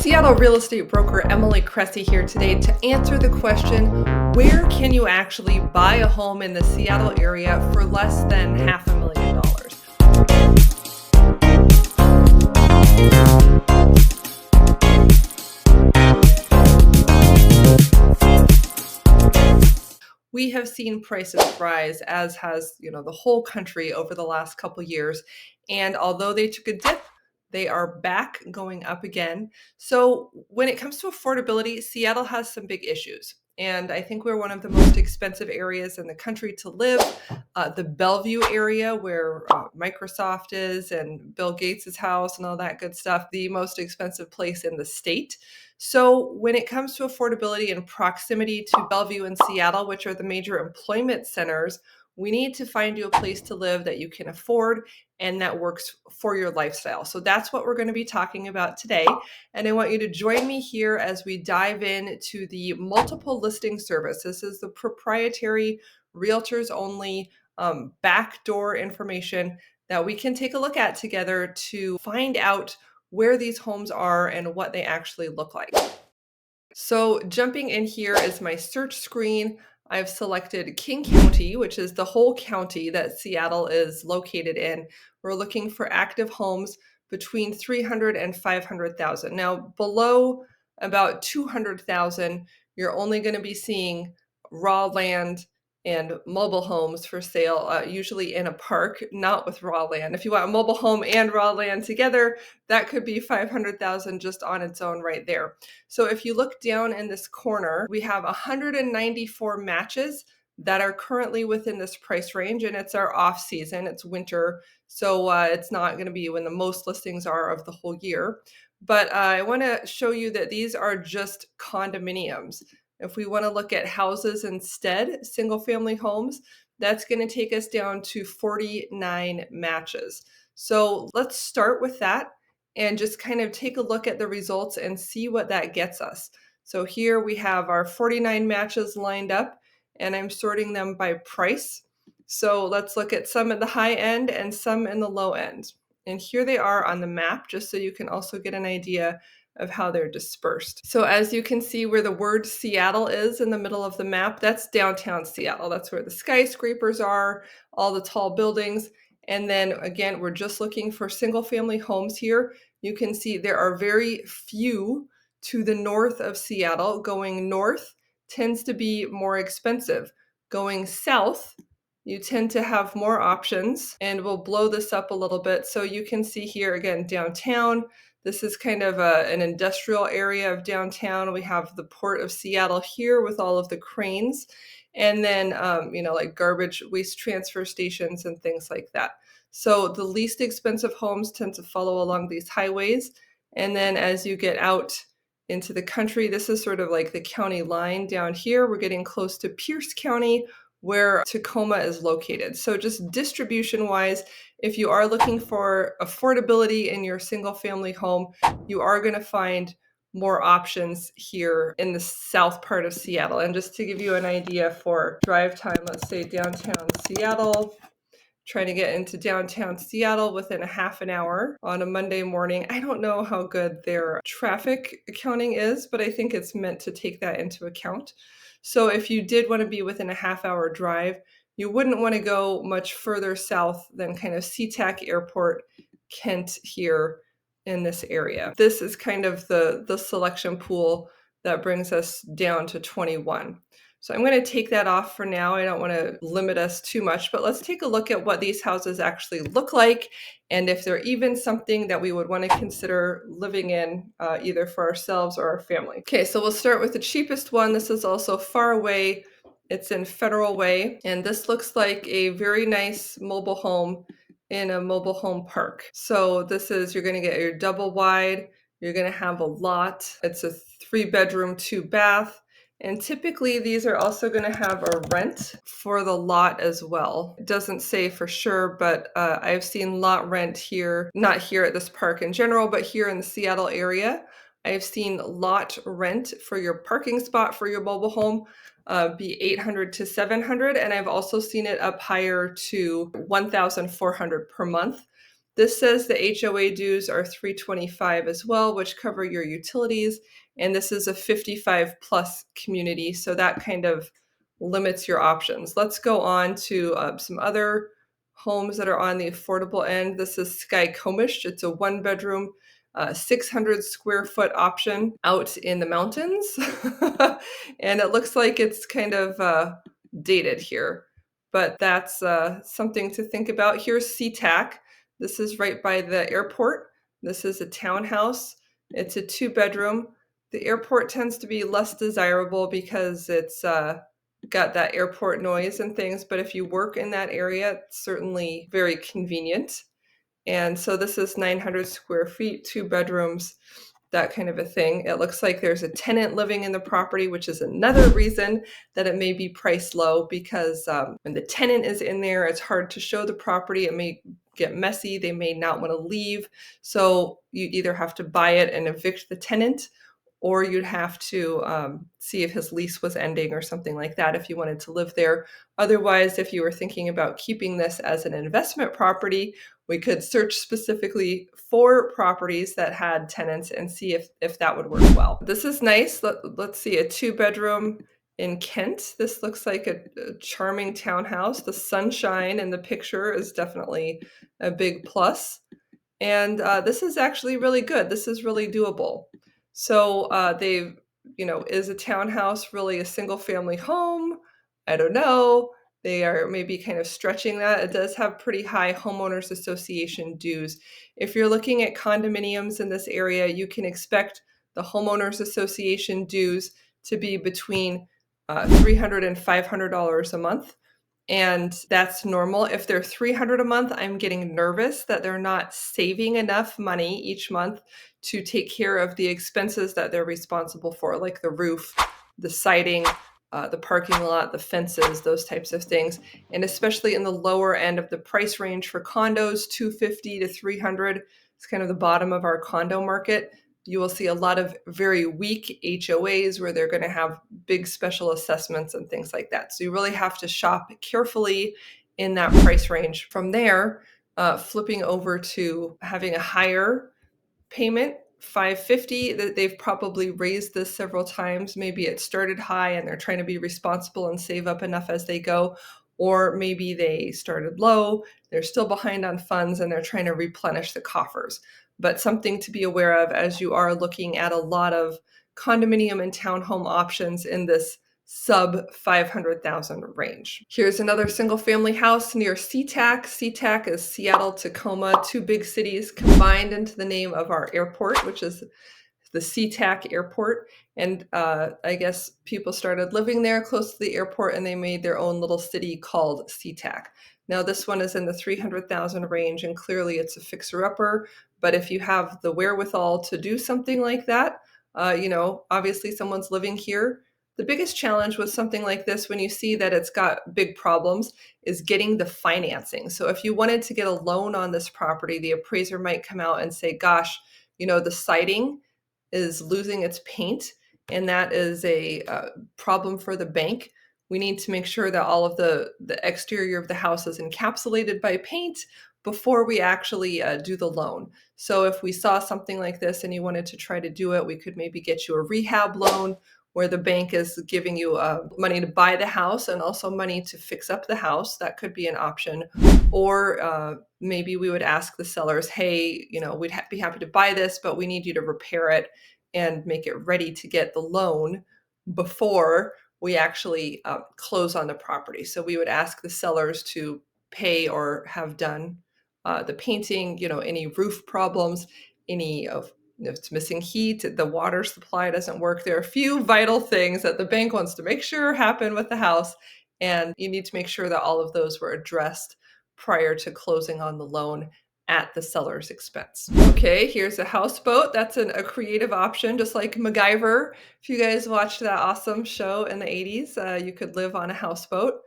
Seattle real estate broker Emily Cressey here today to answer the question, where can you actually buy a home in the Seattle area for less than $500,000? We have seen prices rise, as has, the whole country over the last couple years. And although they took a dip, they are back going up again. So when it comes to affordability, Seattle has some big issues. And I think we're one of the most expensive areas in the country to live. The Bellevue area, where Microsoft is and Bill Gates' house and all that good stuff, the most expensive place in the state. So when it comes to affordability and proximity to Bellevue and Seattle, which are the major employment centers, we need to find you a place to live that you can afford and that works for your lifestyle. So that's what we're going to be talking about today. And I want you to join me here as we dive into the multiple listing service. This is the proprietary, realtors only, backdoor information that we can take a look at together to find out where these homes are and what they actually look like. So jumping in here is my search screen. I've selected King County, which is the whole county that Seattle is located in. We're looking for active homes between 300 and 500,000. Now, below about 200,000, you're only going to be seeing raw land and mobile homes for sale, usually in a park, not with raw land. If you want a mobile home and raw land together, that could be 500,000 just on its own right there. So if you look down in this corner, we have 194 matches that are currently within this price range, and it's our off season, it's winter. So it's not going to be when the most listings are of the whole year. But I want to show you that these are just condominiums. If we want to look at houses instead, single family homes, that's going to take us down to 49 matches. So let's start with that and just kind of take a look at the results and see what that gets us. So here we have our 49 matches lined up, and I'm sorting them by price. So let's look at some at the high end and some in the low end. And here they are on the map, just so you can also get an idea of how they're dispersed. So as you can see where the word Seattle is in the middle of the map, that's downtown Seattle. That's where the skyscrapers are, all the tall buildings. And then again, we're just looking for single family homes here. You can see there are very few to the north of Seattle. Going north tends to be more expensive. Going south, you tend to have more options, and we'll blow this up a little bit. So you can see here again, downtown. This is kind of an industrial area of downtown. We have the Port of Seattle here with all of the cranes, and then, like garbage waste transfer stations and things like that. So the least expensive homes tend to follow along these highways. And then as you get out into the country, this is sort of like the county line down here. We're getting close to Pierce County, where Tacoma is located. So just distribution wise, if you are looking for affordability in your single family home, you are going to find more options here in the south part of Seattle. And just to give you an idea for drive time, let's say downtown Seattle, trying to get into downtown Seattle within a half an hour on a Monday morning. I don't know how good their traffic accounting is, but I think it's meant to take that into account. So if you did want to be within a half-hour drive, you wouldn't want to go much further south than kind of SeaTac Airport, Kent here in this area. This is kind of the selection pool that brings us down to 21. So I'm going to take that off for now. I don't want to limit us too much, but let's take a look at what these houses actually look like and if they're even something that we would want to consider living in, either for ourselves or our family. Okay, so we'll start with the cheapest one. This is also far away. It's in Federal Way, and this looks like a very nice mobile home in a mobile home park. So this is, you're going to get your double wide. You're going to have a lot. It's a 3-bedroom, 2-bath. And typically these are also going to have a rent for the lot as well. It doesn't say for sure, but I've seen lot rent here, not here at this park in general, but here in the Seattle area. I've seen lot rent for your parking spot for your mobile home be $800 to $700. And I've also seen it up higher to $1,400 per month. This says the HOA dues are $325 as well, which cover your utilities. And this is a 55 plus community, so that kind of limits your options. Let's go on to some other homes that are on the affordable end. This is Snohomish. It's a 1 bedroom, 600 square foot option out in the mountains. And it looks like it's kind of dated here, but that's something to think about. Here's SeaTac. This is right by the airport. This is a townhouse. It's a 2 bedroom. The airport tends to be less desirable because it's got that airport noise and things, but if you work in that area, it's certainly very convenient. And so this is 900 square feet, 2 bedrooms, that kind of a thing. It looks like there's a tenant living in the property, which is another reason that it may be priced low, because when the tenant is in there, it's hard to show the property. It may get messy. They may not want to leave. So you either have to buy it and evict the tenant, or you'd have to see if his lease was ending or something like that if you wanted to live there. Otherwise, if you were thinking about keeping this as an investment property, we could search specifically for properties that had tenants and see if that would work well. This is nice. Let's see, a 2 bedroom in Kent. This looks like a charming townhouse. The sunshine in the picture is definitely a big plus. And this is actually really good. This is really doable. So they've, is a townhouse really a single family home? I don't know. They are maybe kind of stretching that. It does have pretty high homeowners association dues. If you're looking at condominiums in this area, you can expect the homeowners association dues to be between $300 and $500 a month. And that's normal. If they're $300 a month, I'm getting nervous that they're not saving enough money each month to take care of the expenses that they're responsible for, like the roof, the siding, the parking lot, the fences, those types of things. And especially in the lower end of the price range for condos, 250 to 300, it's kind of the bottom of our condo market. You will see a lot of very weak HOAs where they're going to have big special assessments and things like that. So you really have to shop carefully in that price range. From there, flipping over to having a higher payment, 550, that they've probably raised this several times. Maybe it started high and they're trying to be responsible and save up enough as they go. Or maybe they started low, they're still behind on funds and they're trying to replenish the coffers. But something to be aware of as you are looking at a lot of condominium and townhome options in this sub 500,000 range. Here's another single family house near SeaTac. SeaTac is Seattle, Tacoma, two big cities combined into the name of our airport, which is the SeaTac airport. And I guess people started living there close to the airport and they made their own little city called SeaTac. Now this one is in the 300,000 range and clearly it's a fixer-upper, but if you have the wherewithal to do something like that, obviously someone's living here. The biggest challenge with something like this, when you see that it's got big problems, is getting the financing. So if you wanted to get a loan on this property, the appraiser might come out and say, gosh, the siding is losing its paint, and that is a problem for the bank. We need to make sure that all of the exterior of the house is encapsulated by paint before we actually do the loan. So if we saw something like this and you wanted to try to do it, we could maybe get you a rehab loan where the bank is giving you money to buy the house and also money to fix up the house. That could be an option. Or maybe we would ask the sellers, hey, we'd be happy to buy this, but we need you to repair it and make it ready to get the loan before we actually close on the property. So we would ask the sellers to pay or have done the painting, any roof problems, any of if it's missing heat, the water supply doesn't work. There are a few vital things that the bank wants to make sure happen with the house. And you need to make sure that all of those were addressed prior to closing on the loan at the seller's expense. Okay, here's a houseboat. That's a creative option, just like MacGyver. If you guys watched that awesome show in the 80s, you could live on a houseboat.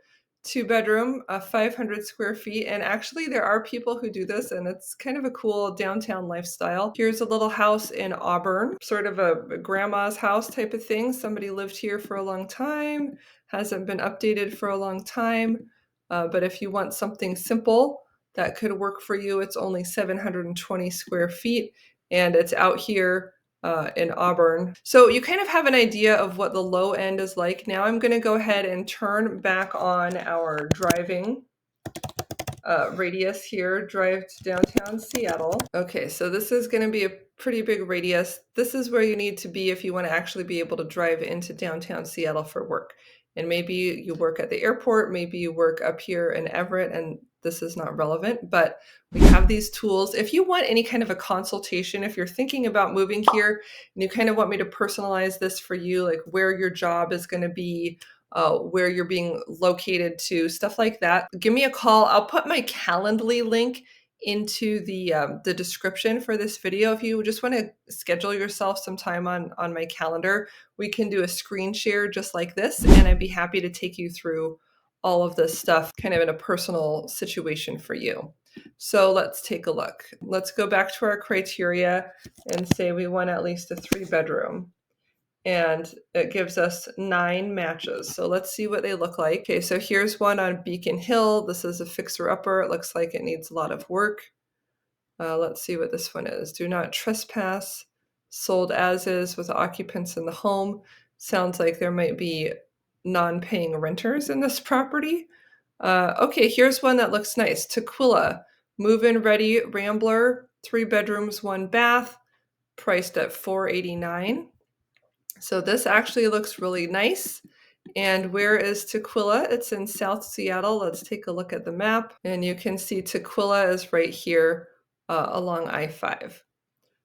2 bedroom, 500 square feet. And actually there are people who do this and it's kind of a cool downtown lifestyle. Here's a little house in Auburn, sort of a grandma's house type of thing. Somebody lived here for a long time, hasn't been updated for a long time. But if you want something simple that could work for you. It's only 720 square feet, and it's out here in Auburn. So you kind of have an idea of what the low end is like. Now I'm going to go ahead and turn back on our driving radius here, drive to downtown Seattle. Okay, so this is going to be a pretty big radius. This is where you need to be if you want to actually be able to drive into downtown Seattle for work. And maybe you work at the airport, maybe you work up here in Everett, and this is not relevant, but we have these tools. If you want any kind of a consultation, if you're thinking about moving here and you kind of want me to personalize this for you, like where your job is going to be, where you're being located to, stuff like that, give me a call. I'll put my Calendly link into the description for this video. If you just want to schedule yourself some time on my calendar, we can do a screen share just like this, and I'd be happy to take you through all of this stuff kind of in a personal situation for you. So let's take a look. Let's go back to our criteria and say we want at least a 3-bedroom. And it gives us 9 matches. So let's see what they look like. Okay, so here's one on Beacon Hill. This is a fixer-upper. It looks like it needs a lot of work. Let's see what this one is. Do not trespass. Sold as is with occupants in the home. Sounds like there might be non-paying renters in this property. Okay, here's one that looks nice. Tequila, move-in ready Rambler, 3 bedrooms, 1 bath, priced at $489. So this actually looks really nice. And where is Tequila? It's in South Seattle. Let's take a look at the map. And you can see Tequila is right here along I-5.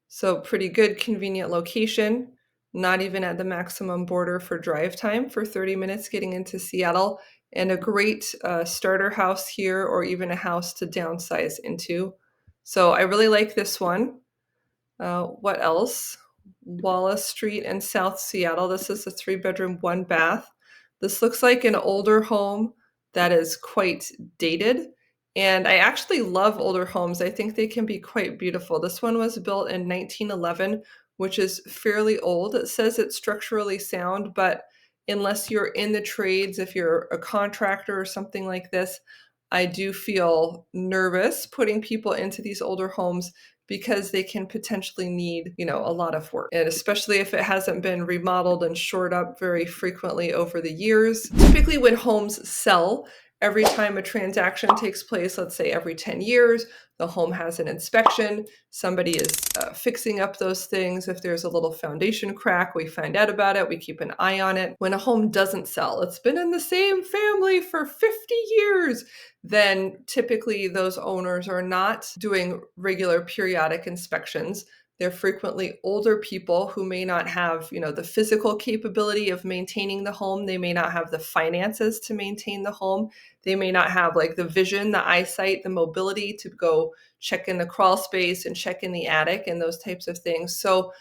So pretty good, convenient location. Not even at the maximum border for drive time for 30 minutes getting into Seattle. And a great starter house here, or even a house to downsize into. So I really like this one. What else? Wallace Street in South Seattle. This is a 3-bedroom, 1 bath. This looks like an older home that is quite dated. And I actually love older homes. I think they can be quite beautiful. This one was built in 1911, which is fairly old. It says it's structurally sound, but unless you're in the trades, if you're a contractor or something like this, I do feel nervous putting people into these older homes because they can potentially need, a lot of work. And especially if it hasn't been remodeled and shored up very frequently over the years. Typically when homes sell, every time a transaction takes place, let's say every 10 years, the home has an inspection. Somebody is fixing up those things. If there's a little foundation crack, we find out about it. We keep an eye on it. When a home doesn't sell, it's been in the same family for 50 years, then typically those owners are not doing regular periodic inspections. They're frequently older people who may not have, the physical capability of maintaining the home. They may not have the finances to maintain the home. They may not have like the vision, the eyesight, the mobility to go check in the crawl space and check in the attic and those types of things. So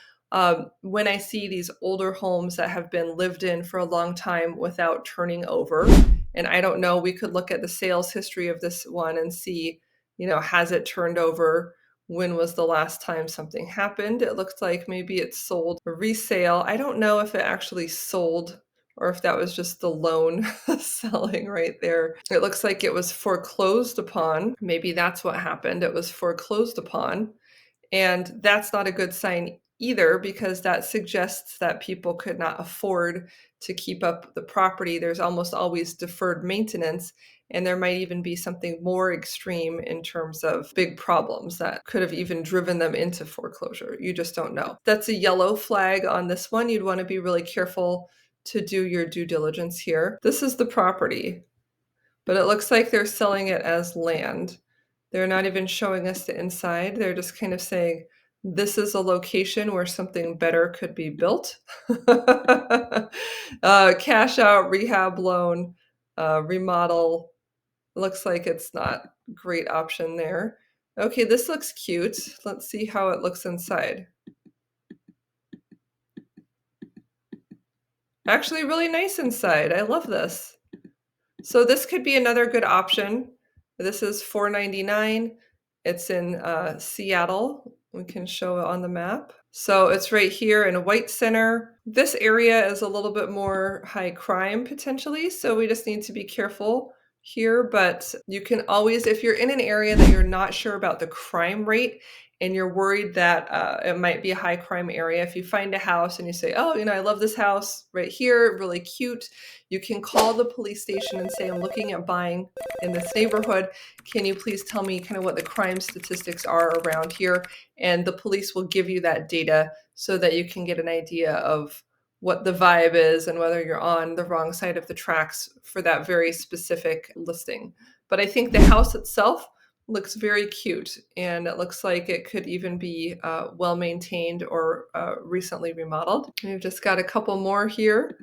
when I see these older homes that have been lived in for a long time without turning over, and I don't know, we could look at the sales history of this one and see, has it turned over? When was the last time something happened? It looks like maybe it's sold for resale. I don't know if it actually sold or if that was just the loan selling right there. It looks like it was foreclosed upon. Maybe that's what happened. It was foreclosed upon. And that's not a good sign either, because that suggests that people could not afford to keep up the property. There's almost always deferred maintenance, and there might even be something more extreme in terms of big problems that could have even driven them into foreclosure. You just don't know. That's a yellow flag on this one. You'd want to be really careful to do your due diligence here. This is the property, but it looks like they're selling it as land. They're not even showing us the inside. They're just kind of saying, this is a location where something better could be built. Cash out, rehab loan, remodel. Looks like it's not a great option there. Okay, this looks cute. Let's see how it looks inside. Actually, really nice inside. I love this. So this could be another good option. This is $499. It's in Seattle. We can show it on the map. So it's right here in White Center. This area is a little bit more high crime potentially, so we just need to be careful here, but you can always, if you're in an area that you're not sure about the crime rate and you're worried that it might be a high crime area, if you find a house and you say, oh, I love this house right here, really cute, you can call the police station and say, I'm looking at buying in this neighborhood. Can you please tell me kind of what the crime statistics are around here? And the police will give you that data so that you can get an idea of what the vibe is and whether you're on the wrong side of the tracks for that very specific listing. But I think the house itself looks very cute, and it looks like it could even be well maintained or recently remodeled. We've just got a couple more here.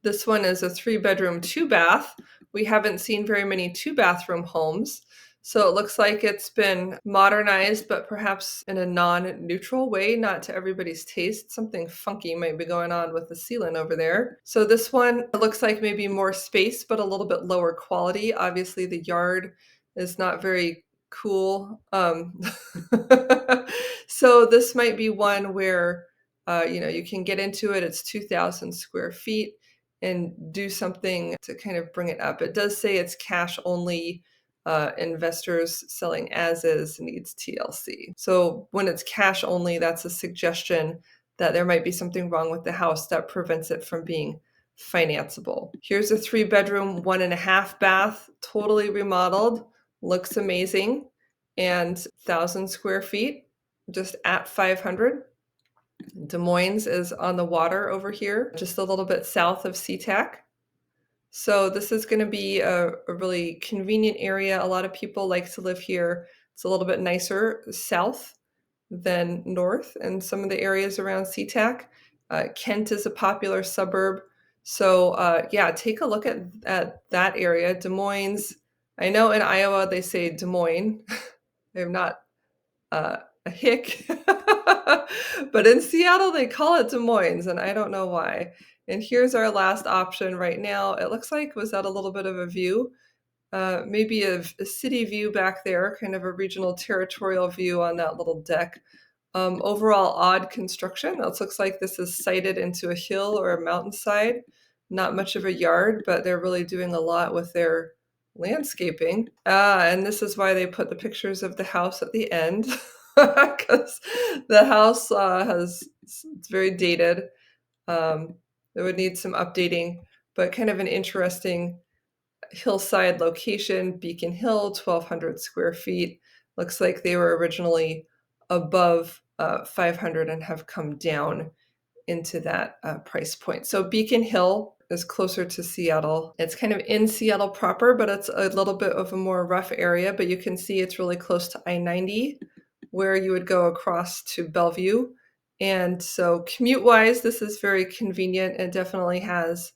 This one is a 3-bedroom, 2-bath. We haven't seen very many 2-bathroom homes. So it looks like it's been modernized, but perhaps in a non-neutral way, not to everybody's taste. Something funky might be going on with the ceiling over there. So this one, it looks like maybe more space, but a little bit lower quality. Obviously, the yard is not very cool. So this might be one where, you can get into it. It's 2,000 square feet and do something to kind of bring it up. It does say it's cash only. Investors selling as is needs TLC. So when it's cash only, that's a suggestion that there might be something wrong with the house that prevents it from being financeable. Here's a 3-bedroom, 1.5-bath, totally remodeled, looks amazing, and 1,000 square feet, just at 500. Des Moines is on the water over here, just a little bit south of SeaTac. So this is going to be a really convenient area. A lot of people like to live here. It's a little bit nicer south than north in some of the areas around SeaTac. Kent is a popular suburb. So yeah, take a look at that area. Des Moines. I know in Iowa they say Des Moines. They're not a hick. But in Seattle, they call it Des Moines, and I don't know why. And here's our last option right now. It looks like, was that a little bit of a view? Maybe a city view back there, kind of a regional territorial view on that little deck. Overall odd construction. It looks like this is sited into a hill or a mountainside. Not much of a yard, but they're really doing a lot with their landscaping. And this is why they put the pictures of the house at the end, because the house it's very dated. It would need some updating, but kind of an interesting hillside location. Beacon Hill, 1,200 square feet. Looks like they were originally above 500 and have come down into that price point. So Beacon Hill is closer to Seattle. It's kind of in Seattle proper, but it's a little bit of a more rough area, but you can see it's really close to I-90, where you would go across to Bellevue. And so commute-wise, this is very convenient. It definitely has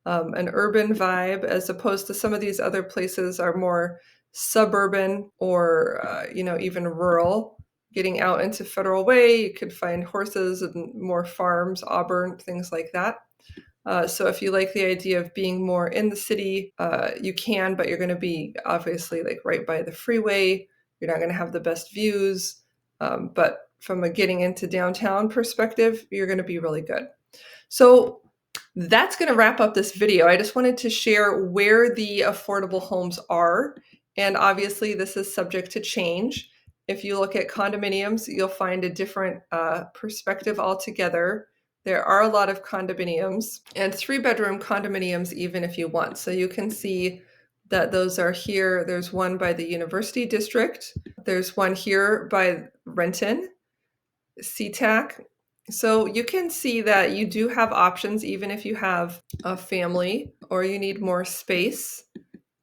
an urban vibe, as opposed to some of these other places are more suburban or, even rural. Getting out into Federal Way, you could find horses and more farms, Auburn, things like that. So if you like the idea of being more in the city, you can, but you're going to be obviously like right by the freeway. You're not going to have the best views. But from a getting into downtown perspective, you're going to be really good. So that's going to wrap up this video. I just wanted to share where the affordable homes are. And obviously this is subject to change. If you look at condominiums, you'll find a different perspective altogether. There are a lot of condominiums and 3-bedroom condominiums, even if you want. So you can see that those are here. There's one by the University District. There's one here by Renton, SeaTac. So you can see that you do have options, even if you have a family or you need more space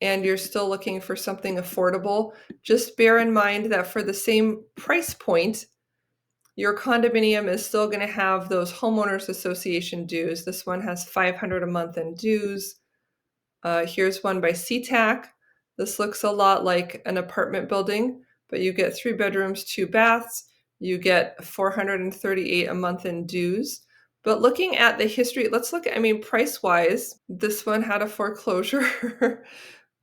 and you're still looking for something affordable. Just bear in mind that for the same price point, your condominium is still going to have those homeowners association dues. This one has $500 a month in dues. Here's one by SeaTac. This looks a lot like an apartment building, but you get 3 bedrooms, 2 baths. You get $438 a month in dues. But looking at the history, let's look at, price-wise, this one had a foreclosure,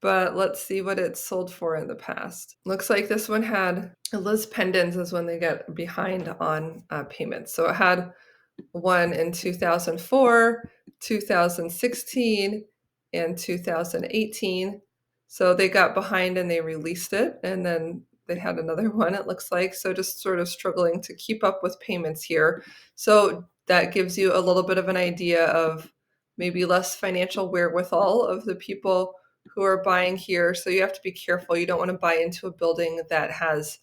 but let's see what it sold for in the past. Looks like this one had, Liz Pendens is when they get behind on payments. So it had one in 2004, 2016, and 2018. So they got behind and they released it, and then they had another one, it looks like. So just sort of struggling to keep up with payments here. So that gives you a little bit of an idea of maybe less financial wherewithal of the people who are buying here. So you have to be careful. You don't want to buy into a building that has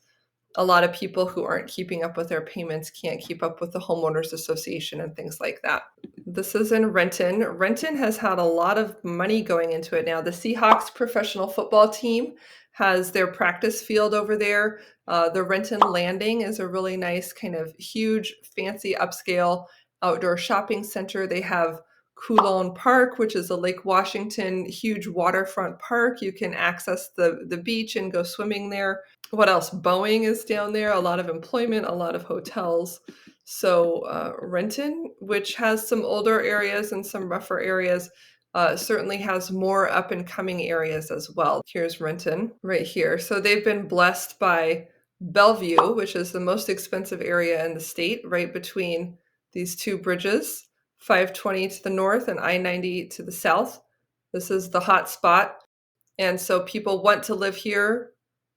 a lot of people who aren't keeping up with their payments, can't keep up with the homeowners association and things like that. This is in Renton. Renton has had a lot of money going into it now. The Seahawks professional football team has their practice field over there. The Renton Landing is a really nice kind of huge, fancy, upscale outdoor shopping center. They have Coulon Park, which is a Lake Washington huge waterfront park. You can access the beach and go swimming there. What else? Boeing is down there, a lot of employment, a lot of hotels. So Renton, which has some older areas and some rougher areas, certainly has more up and coming areas as well. Here's Renton right here. So they've been blessed by Bellevue, which is the most expensive area in the state, right between these two bridges, 520 to the north and I-90 to the south. This is the hot spot. And so people want to live here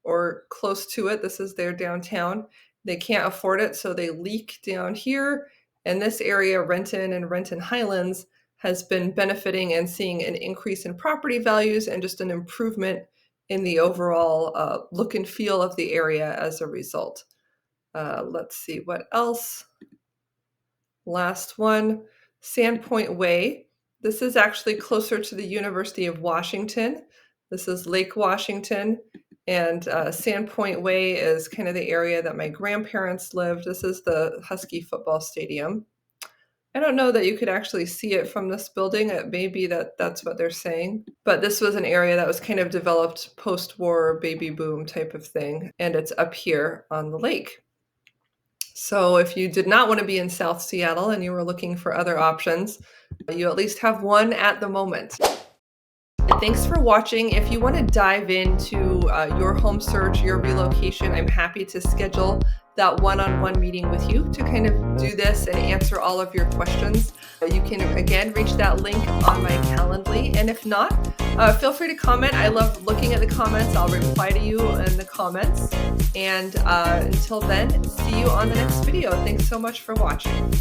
or close to it. This is their downtown. They can't afford it, so they leak down here. And this area, Renton and Renton Highlands, has been benefiting and seeing an increase in property values and just an improvement in the overall look and feel of the area as a result. Let's see what else. Last one, Sandpoint Way. This is actually closer to the University of Washington. This is Lake Washington, and Sandpoint Way is kind of the area that my grandparents lived. This is the Husky football stadium. I don't know that you could actually see it from this building. It may be that that's what they're saying. But this was an area that was kind of developed post-war baby boom type of thing, and it's up here on the lake. So if you did not want to be in South Seattle and you were looking for other options, you at least have one at the moment. Thanks for watching. If you want to dive into your home search, your relocation, I'm happy to schedule that one-on-one meeting with you to kind of do this and answer all of your questions. You can, again, reach that link on my Calendly. And if not, feel free to comment. I love looking at the comments. I'll reply to you in the comments. And until then, see you on the next video. Thanks so much for watching.